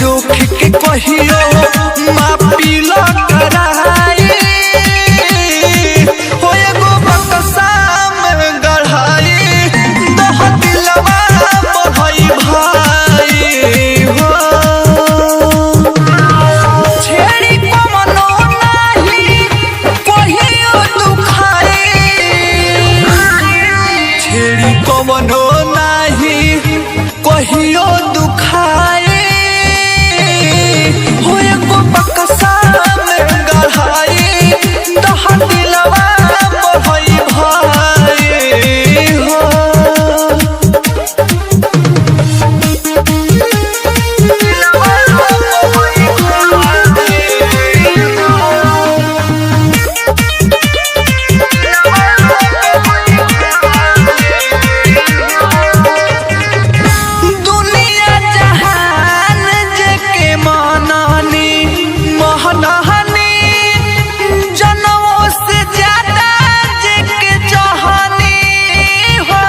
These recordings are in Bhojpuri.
जोख के कहियो मापी लो कराई हो एगो बक्सा में गढ़ाई दह दिलवा बढ़ई भाई हो छेड़ी कमनो नाही कहियो दुखाई छेड़ी कमनो नाही कहियो दुखाई हो एगो बक्सा में गढ़ाई दह दिलवा बढ़ई भाई हो दुनिया जहान जेके मानानी महनानी जनों से ज्यादा जेके चाहनी हो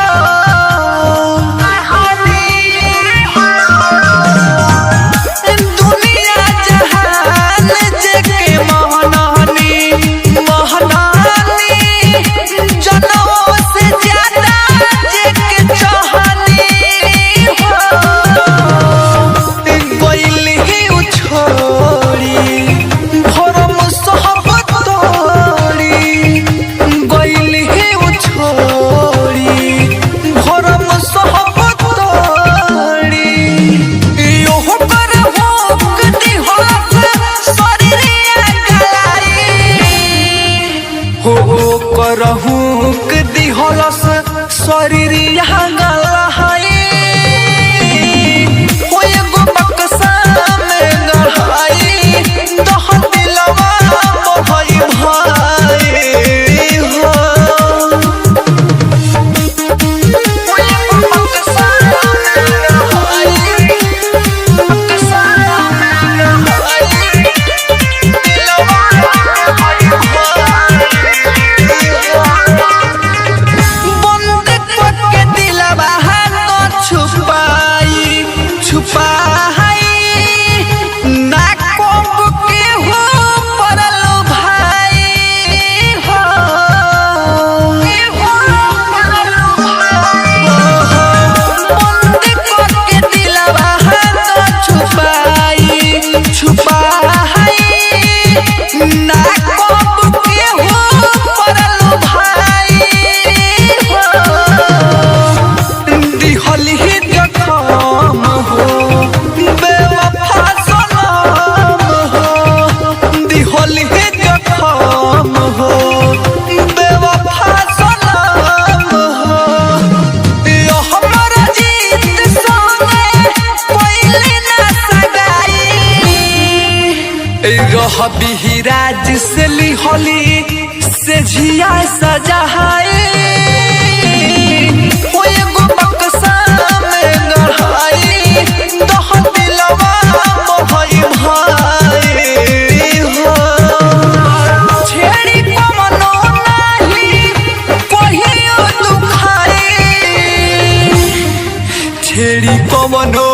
दुनिया जहान जेके मानानी महनानी जनों से ज्यादा जेके चाहनी हो गइली उछोड़ी भरम सहब तोड़ी गइली उछोड़ी भरम सहब तोड़ी यो कर होक दिहस शरीरिया गलाई हो कर हुक दिहस शरीरिया गलाई हो एगो बक्सा में गढ़ाई दह दिलवा बढ़ई भाई हो एगो बक्सा में गढ़ाई बक्सा में गढ़ाई दिलवा बढ़ई बंद करके दिलवा तो छुपाई छुपाई ना कोप के हो परल भाई हो बंद करके दिलवा तो छुपाई छुपाई ना कोप के हो परल भाई हो दिहली जखम हो बेवफा सनम हो दिहली जखम हो बेवफा सनम हो यो हमर जीत संगे पहिले ना सगाई रह बिहिराज से लिहली से झिया सजाई हो एगो बक्सा में गढ़ाई दह दिलवा बढ़ई भाई हो छेड़ी कमनो नाही कहियो दुखाई छेड़ी कमनो